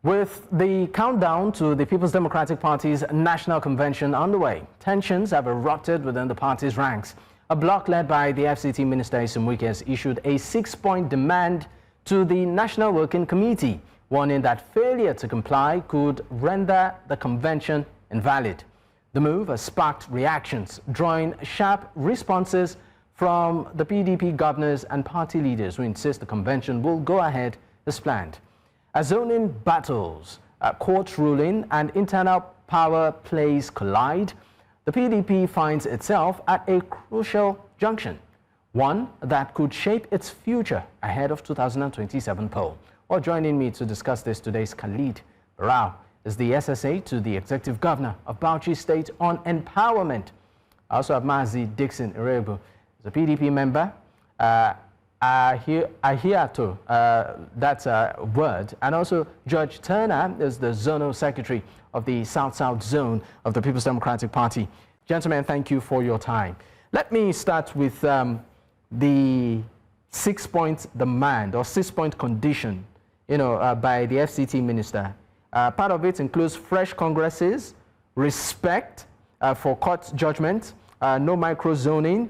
With the countdown to the People's Democratic Party's national convention underway, tensions have erupted within the party's ranks. A bloc led by the FCT Minister Nyesom Wike has issued a 6-point demand to the National Working Committee, warning that failure to comply could render the convention invalid. The move has sparked reactions, drawing sharp responses from the PDP governors and party leaders who insist the convention will go ahead as planned. As zoning battles, court ruling and internal power plays collide, the PDP finds itself at a crucial junction, one that could shape its future ahead of 2027 poll. Well, joining me to discuss this today is Khalid Barau, is the SSA to the Executive Governor of Bauchi State on empowerment. I also have Mazi Dickson-Iroegbu, the PDP member, Ahiato, that's a word, and also George Turnah is the Zonal Secretary of the South-South Zone of the People's Democratic Party. Gentlemen, thank you for your time. Let me start with the 6-point demand or 6-point condition, by the FCT minister. Part of it includes fresh congresses, respect for court judgment, no micro-zoning,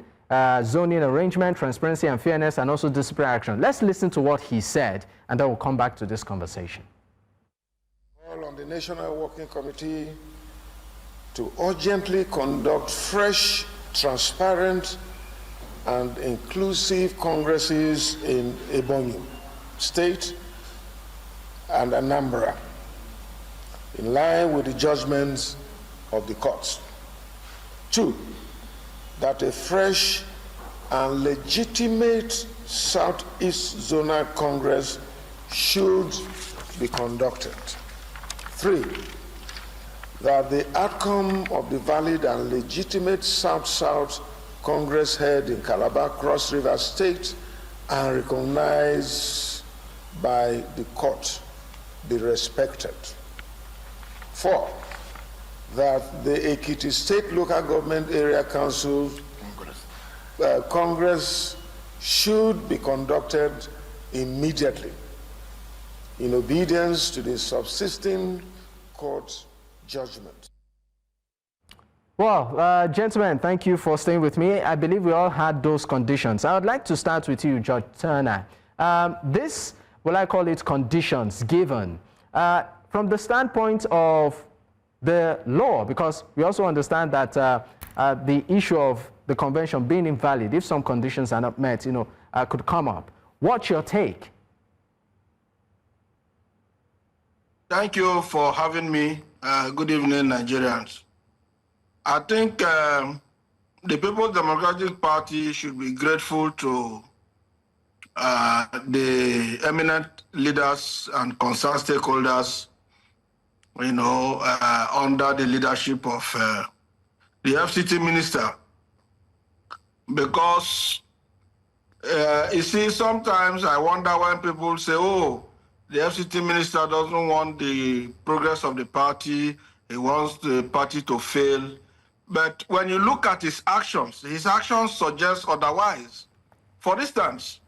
zoning arrangement, transparency and fairness, and also disciplinary action. Let's listen to what he said, and then we'll come back to this conversation. Call on the National Working Committee to urgently conduct fresh, transparent, and inclusive congresses in Ebonyi State and Anambra, in line with the judgments of the courts. 2, that a fresh and legitimate Southeast Zonal Congress should be conducted. 3, that the outcome of the valid and legitimate South-South Congress held in Calabar, Cross River State and recognized by the court be respected. 4, that the Ekiti State Local Government Area Council Congress should be conducted immediately in obedience to the subsisting court judgment. Well, gentlemen, thank you for staying with me. I believe we all had those conditions. I would like to start with you, George Turnah. This, will I call it conditions given, from the standpoint of the law, because we also understand that the issue of the convention being invalid, if some conditions are not met, could come up. What's your take? Thank you for having me. Good evening, Nigerians. I think the People's Democratic Party should be grateful to the eminent leaders and concerned stakeholders, under the leadership of the FCT minister. Because, you see, sometimes I wonder when people say, oh, the FCT minister doesn't want the progress of the party, he wants the party to fail. But when you look at his actions suggest otherwise. For instance,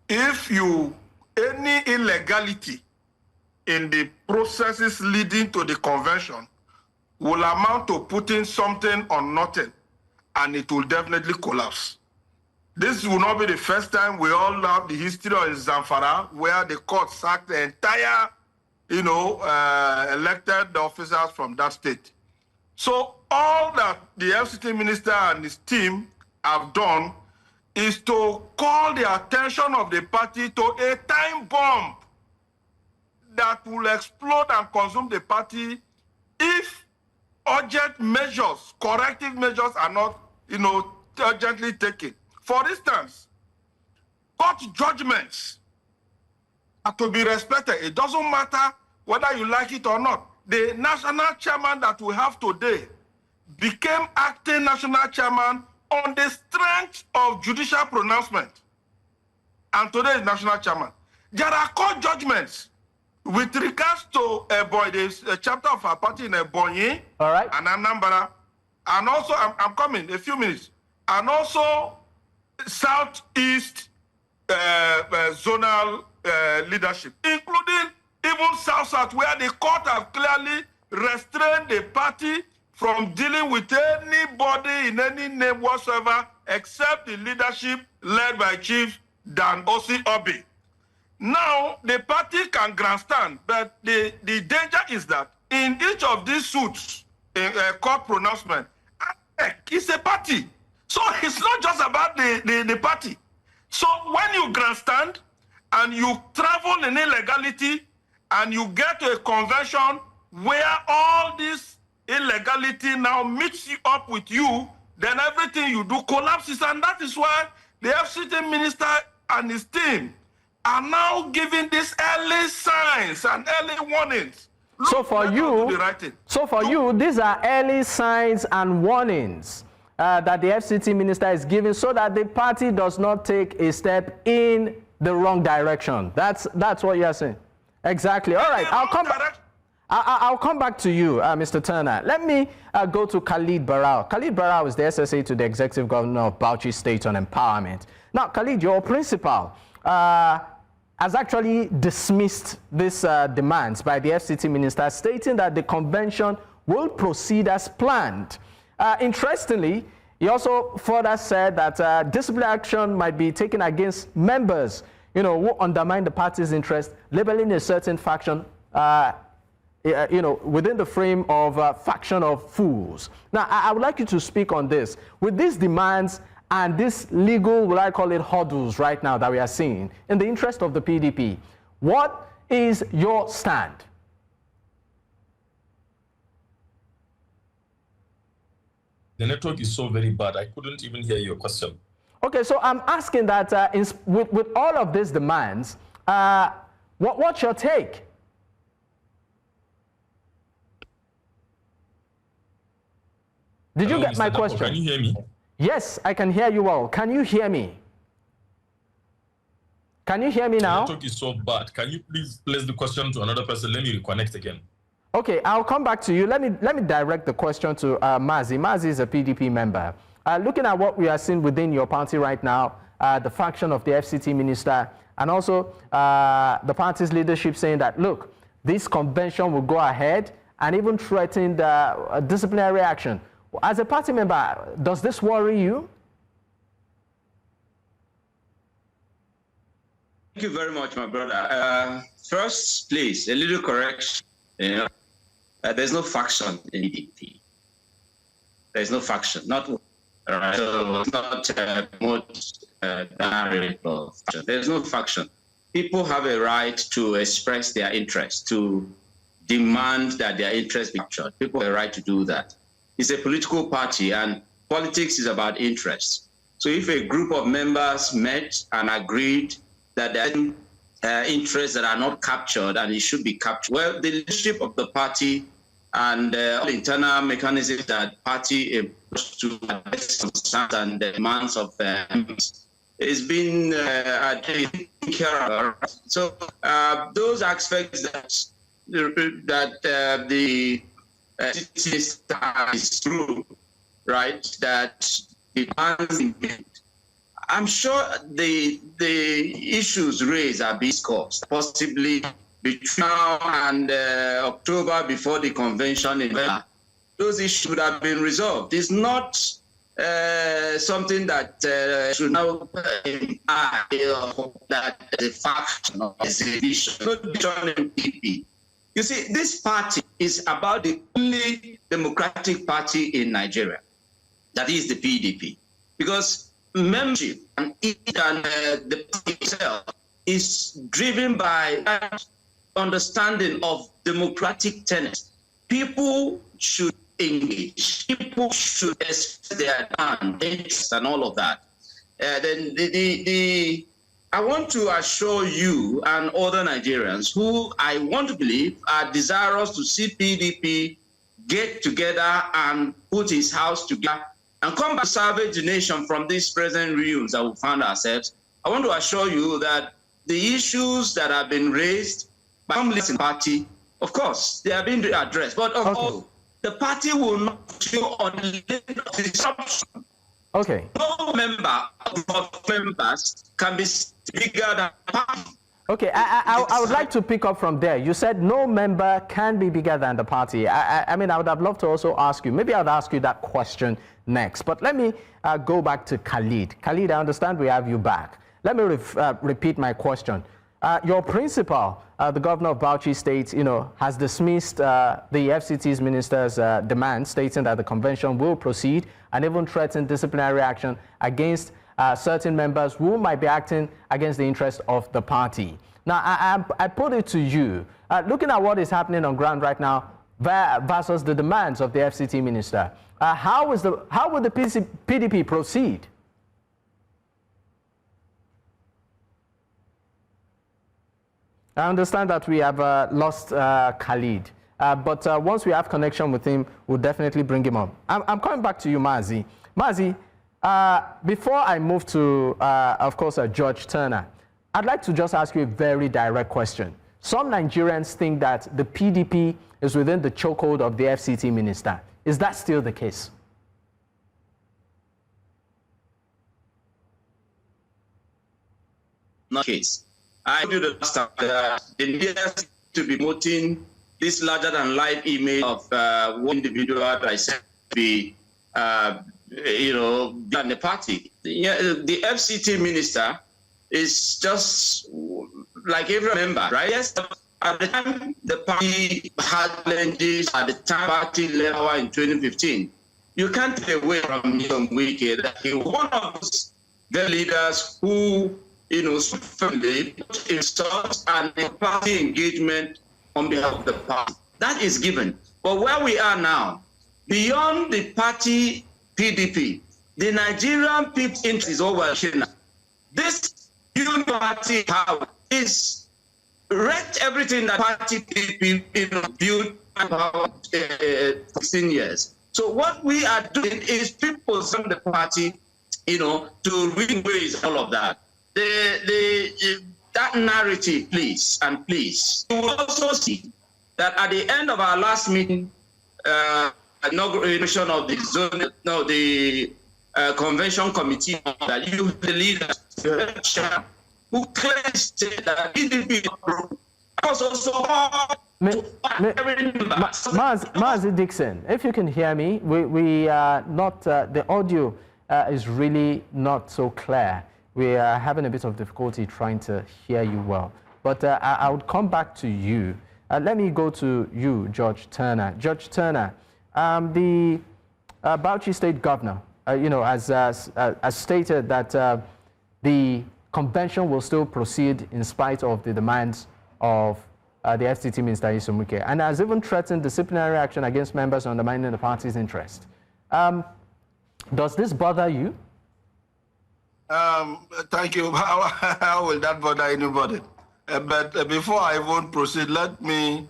if any illegality in the processes leading to the convention will amount to putting something on nothing, and it will definitely collapse. This will not be the first time. We all have the history of Zamfara, where the court sacked the entire, elected officers from that state. So all that the FCT minister and his team have done is to call the attention of the party to a time bomb that will explode and consume the party if urgent measures, corrective measures are not, urgently taken. For instance, court judgments are to be respected. It doesn't matter whether you like it or not. The national chairman that we have today became acting national chairman on the strength of judicial pronouncement. And today is national chairman. There are court judgments with regards to a chapter of our party in Ebonyi, all right, and Anambra, and also, I'm coming, a few minutes, and also Southeast zonal leadership, including even even South, where the court have clearly restrained the party from dealing with anybody in any name whatsoever except the leadership led by Chief Dan Osi Obi. Now, the party can grandstand, but the danger is that in each of these suits, court pronouncement, it's a party. So it's not just about the party. So when you grandstand and you travel in illegality and you get to a convention where all this illegality now mix you up with you, then everything you do collapses. And that is why the FCT minister and his team are now giving these early signs and early warnings. So for you, these are early signs and warnings that the FCT minister is giving so that the party does not take a step in the wrong direction. That's what you're saying. Exactly. All right, I'll come back to you, Mr. Turnah. Let me go to Khalid Barau. Khalid Barau is the SSA to the Executive Governor of Bauchi State on empowerment. Now, Khalid, your principal has actually dismissed these demands by the FCT minister, stating that the convention will proceed as planned. Interestingly, he also further said that disciplinary action might be taken against members, who undermine the party's interest, labeling a certain faction, within the frame of faction of fools. Now, I would like you to speak on this. With these demands and this legal, will I call it, hurdles right now that we are seeing in the interest of the PDP, what is your stand? The network is so very bad, I couldn't even hear your question. Okay, so I'm asking that with all of these demands, what's your take? Did you get my question? Can you hear me? Yes, I can hear you well. Can you hear me? Can you hear me now? The network is so bad. Can you please place the question to another person? Let me reconnect again. Okay, I'll come back to you. Let me direct the question to Mazi. Mazi is a PDP member. Looking at what we are seeing within your party right now, the faction of the FCT minister, and also the party's leadership saying that, look, this convention will go ahead and even threaten the disciplinary action. As a party member, does this worry you? Thank you very much, my brother. First, please, a little correction. There's no faction in PDP. There's no faction. So it's not faction. There's no faction. People have a right to express their interest, to demand that their interest be captured. People have a right to do that. It's a political party, and politics is about interests. So if a group of members met and agreed that there are interests that are not captured and it should be captured, well, the leadership of the party and all internal mechanisms that party imposed to address concerns and demands of members is being taken care of. So those aspects that the is true, right? That demands. I'm sure the issues raised are being discussed, possibly between now and October before the convention in November. Those issues would have been resolved. It's not something that should now that the faction or the division, not division in PDP. You see, this party is about the only democratic party in Nigeria, that is the PDP, because membership and the party itself is driven by that understanding of democratic tenets. People should engage. People should express their interests and all of that. Then I want to assure you and other Nigerians who I want to believe are desirous to see PDP get together and put his house together and come back to salvage the nation from these present ruins that we found ourselves. I want to assure you that the issues that have been raised by some leaders in the party, of course, they are being addressed. But of course, the party will not show unlimited disruption. Okay. No member of members can be bigger than the party. Okay, I would like to pick up from there. You said no member can be bigger than the party. I mean, I would have loved to also ask you, maybe I would ask you that question next. But let me go back to Khalid. Khalid, I understand we have you back. Let me repeat my question. Your principal, the Governor of Bauchi State, has dismissed the FCT's minister's demand, stating that the convention will proceed and even threatened disciplinary action against certain members who might be acting against the interest of the party. Now, I put it to you, looking at what is happening on ground right now versus the demands of the FCT minister, how would the PDP proceed? I understand that we have lost Khalid, but once we have connection with him, we'll definitely bring him on. I'm coming back to you, Mazi. Mazi, before I move to, of course, George Turnah, I'd like to just ask you a very direct question. Some Nigerians think that the PDP is within the chokehold of the FCT minister. Is that still the case? Not the case. I do the last time. The media to be promoting this larger-than-life image of one individual that I said to be, than the party. The FCT minister is just like every member, right? Yes, at the time the party had challenges, at the time party left power in 2015, you can't take away from Nyesom Wike that he was one of those leaders who, firmly put himself and a party engagement on behalf of the party. That is given. But where we are now, beyond the party PDP, the Nigerian people's interest is over China. This new party power is wrecked everything that party PDP built about 16 years. So what we are doing is people from the party, to win ways, all of that. That narrative, please. You will also see that at the end of our last meeting, inauguration of the convention committee, that you the leaders, who clearly said that PDP was also Mazi Dickson, if you can hear me, we are not, the audio is really not so clear. We are having a bit of difficulty trying to hear you well. But I would come back to you. Let me go to you, George Turnah. George Turnah, the Bauchi State Governor, has stated that the convention will still proceed in spite of the demands of the FCT Minister Nyesom Wike, and has even threatened disciplinary action against members undermining the party's interest. Does this bother you? Thank you. How will that bother anybody? But before I even proceed, let me,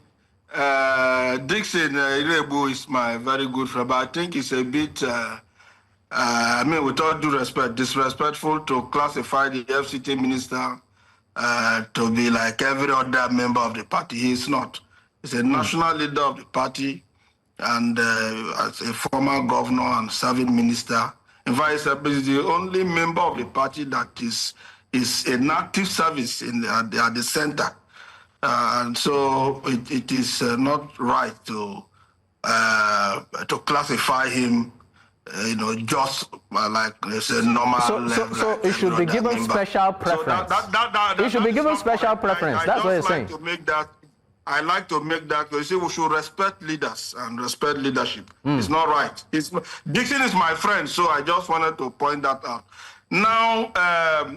Dickson-Iroegbu is my very good friend, but I think it's a bit, with all due respect, disrespectful to classify the FCT minister to be like every other member of the party. He is not. He's a national leader of the party, and as a former governor and serving minister. In fact, he's the only member of the party that is an active service at the center. And so it is not right to classify him, just like it's a normal. So it should be given special preference. It should be given special preference. That's what you're saying. I like to make that, you see, we should respect leaders and respect leadership. It's not right. Dickson is my friend, so I just wanted to point that out. Now,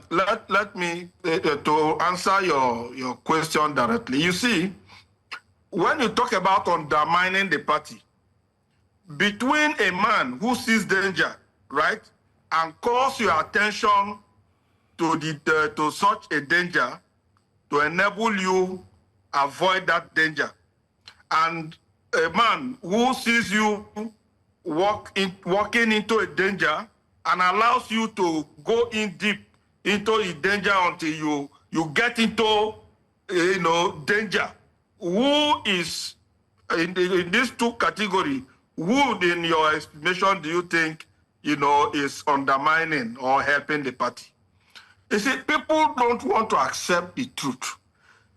let me, to answer your question directly. You see, when you talk about undermining the party, between a man who sees danger, right, and calls your attention to such a danger to enable you avoid that danger, and a man who sees you walking into a danger and allows you to go in deep into a danger until you get into danger. Who is in these two categories? Who, in your estimation, do you think is undermining or helping the party? You see, people don't want to accept the truth.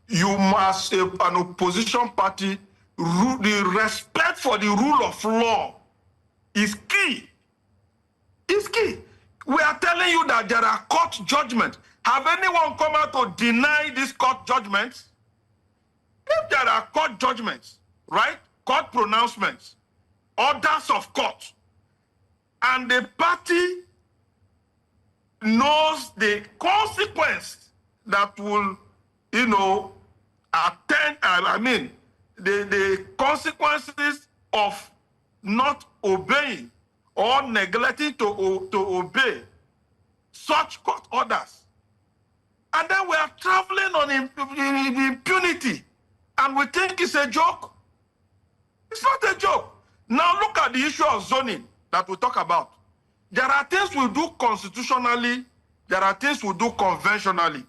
you must, an opposition party, the respect for the rule of law is key. It's key. We are telling you that there are court judgments. Have anyone come out to deny these court judgments? If there are court judgments, right, court pronouncements, orders of court, and the party knows the consequence that will, attend, the consequences of not obeying or neglecting to obey such court orders. And then we are traveling on impunity, and we think it's a joke. It's not a joke. Now look at the issue of zoning that we talk about. There are things we do constitutionally, there are things we do conventionally.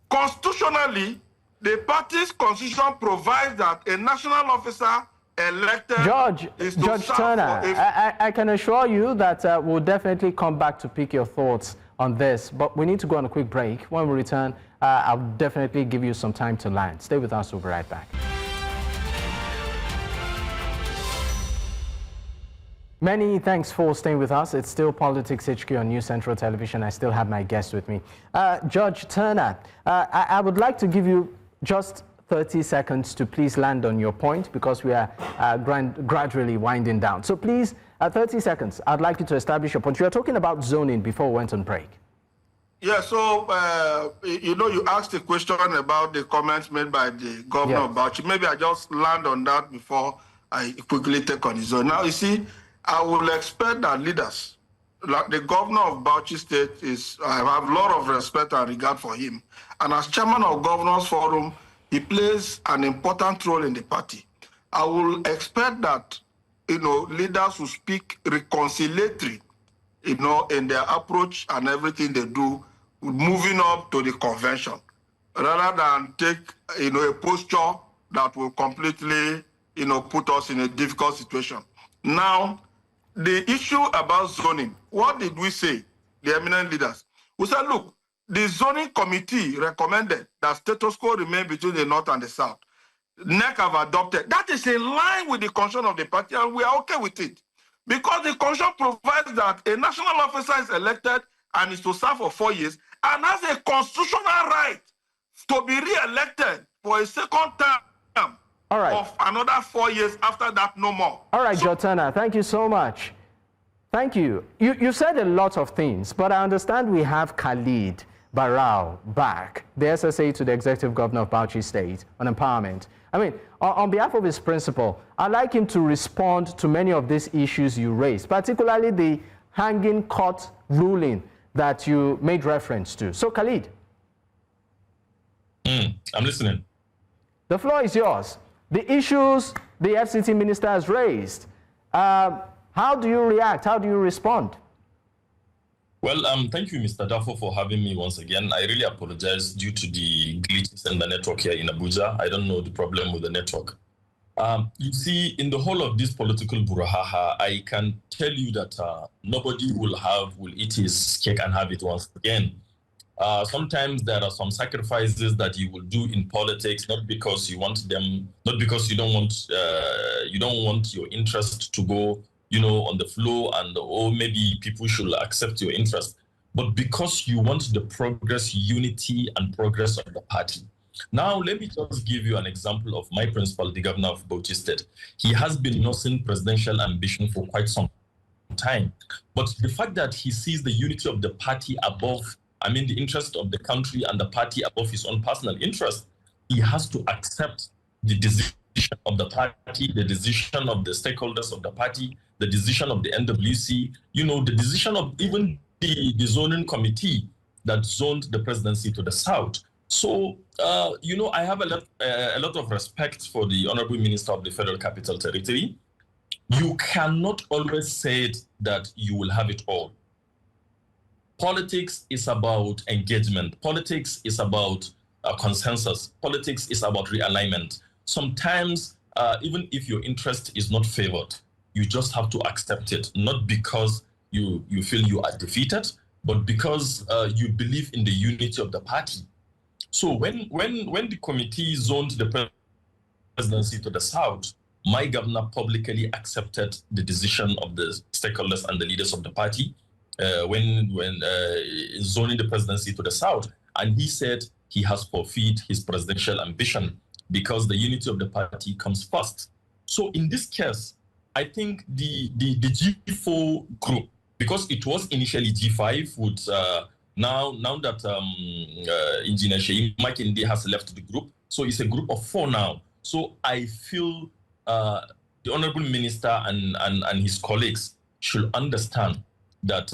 Constitutionally, the party's constitution provides that a national officer elected George Turnah, I can assure you that we'll definitely come back to pick your thoughts on this, but we need to go on a quick break. When we return, I'll definitely give you some time to land. Stay with us, we'll be right back. Many thanks for staying with us. It's still Politics HQ on News Central Television. I still have my guest with me. George Turnah, I would like to give you just 30 seconds to please land on your point, because we are gradually winding down. So please, 30 seconds. I'd like you to establish your point. You were talking about zoning before we went on break. Yeah, so, you asked a question about the comments made by the governor of Bauchi. Maybe I just land on that before I quickly take on his zone. Now, you see, I will expect that leaders, like the governor of Bauchi State, I have a lot of respect and regard for him. And as chairman of Governors Forum, he plays an important role in the party. I will expect that, leaders who speak reconciliatory, in their approach and everything they do, moving up to the convention, rather than take, a posture that will completely, put us in a difficult situation. Now, the issue about zoning, what did we say, the eminent leaders? We said, look, the zoning committee recommended that status quo remain between the north and the south. NEC have adopted. That is in line with the constitution of the party, and we are okay with it. Because the constitution provides that a national officer is elected and is to serve for 4 years and has a constitutional right to be re-elected for a second term. All right. Of another 4 years after that, no more. All right, George Turnah, thank you so much. Thank you. You said a lot of things, but I understand we have Khalid Barau back, the SSA to the Executive Governor of Bauchi State on empowerment. I mean, on behalf of his principal, I'd like him to respond to many of these issues you raised, particularly the hanging court ruling that you made reference to. So, Khalid. I'm listening. The floor is yours. The issues the FCT minister has raised, how do you react? How do you respond? Well, thank you, Mr. Dafo, for having me once again. I really apologize due to the glitches in the network here in Abuja. I don't know the problem with the network. You see, in the whole of this political brouhaha, I can tell you that nobody will eat his cake and have it once again. Sometimes there are some sacrifices that you will do in politics, not because you want them, not because you don't want your interest to go, on the flow, and maybe people should accept your interest, but because you want the progress, unity, and progress of the party. Now, let me just give you an example of my principal, the governor of Bauchi State. He has been nursing presidential ambition for quite some time, but the fact that he sees the unity of the party above, the interest of the country and the party above his own personal interest, he has to accept the decision of the party, the decision of the stakeholders of the party, the decision of the NWC, the decision of even the zoning committee that zoned the presidency to the south. So, I have a lot of respect for the Honorable Minister of the Federal Capital Territory. You cannot always say that you will have it all. Politics is about engagement. Politics is about consensus. Politics is about realignment. Sometimes, even if your interest is not favored, you just have to accept it, not because you feel you are defeated, but because you believe in the unity of the party. So when the committee zoned the presidency to the south, my governor publicly accepted the decision of the stakeholders and the leaders of the party when zoning the presidency to the south, and he said he has forfeited his presidential ambition because the unity of the party comes first. So in this case, I think the G4 group, because it was initially G5, with now that Engineer Sheyi Makinde has left the group, so it's a group of 4 now. So I feel the Honorable Minister and his colleagues should understand that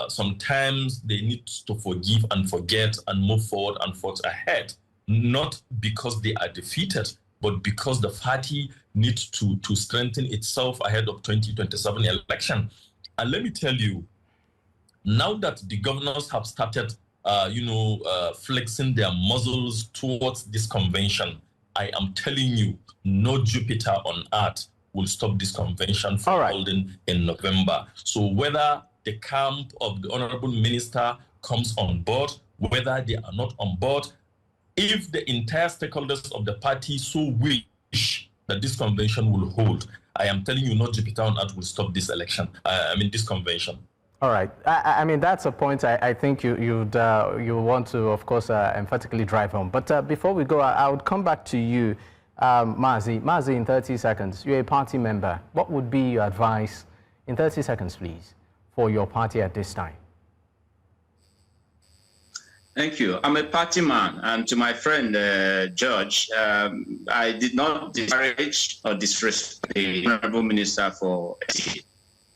sometimes they need to forgive and forget and move forward and forge ahead, not because they are defeated, but because the party needs to strengthen itself ahead of 2027 election. And let me tell you, now that the governors have started, flexing their muscles towards this convention, I am telling you, no Jupiter on earth will stop this convention from holding in November. So whether the camp of the Honorable Minister comes on board, whether they are not on board, if the entire stakeholders of the party so wish that this convention will hold, I am telling you, no Jupiter on earth will stop this election. This convention. All right. I mean, that's a point I think you want to, of course, emphatically drive home. But before we go, I would come back to you, Mazi. Mazi, in 30 seconds, you're a party member. What would be your advice, in 30 seconds, please, for your party at this time? Thank you. I'm a party man, and to my friend George, I did not disparage or disrespect the Honorable Minister for FCT.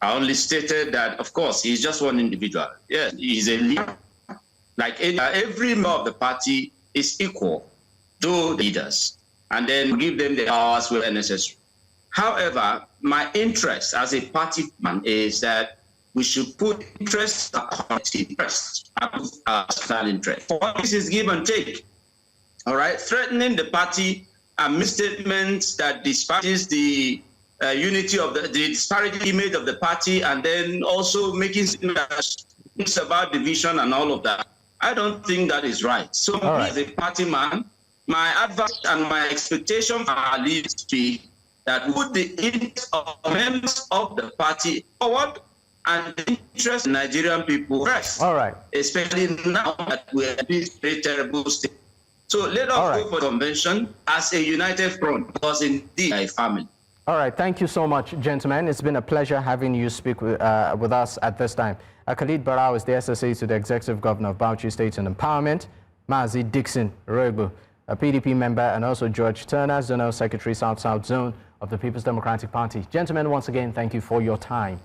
I only stated that, of course, he's just one individual. Yes, he's a leader. Like every member of the party is equal to the leaders, and then give them the powers where necessary. However, my interest as a party man is that we should put interest first, personal interest. This is give and take. All right, threatening the party and misstatements that disparages the unity of the disparity image of the party, and then also making things about division and all of that. I don't think that is right. So me as a party man, my advice and my expectation for our leaders be that put the interest of members of the party forward and the interest of Nigerian people first. All right. Especially now that we are in this very terrible state. So let us go for the convention as a united front, because indeed a family. All right, thank you so much, gentlemen. It's been a pleasure having you speak with us at this time. Khalid Barau is the SSA to the Executive Governor of Bauchi State and Empowerment, Mazi Dickson-Iroegbu, a PDP member, and also George Turnah, Zonal Secretary, South Zone of the People's Democratic Party. Gentlemen, once again, thank you for your time.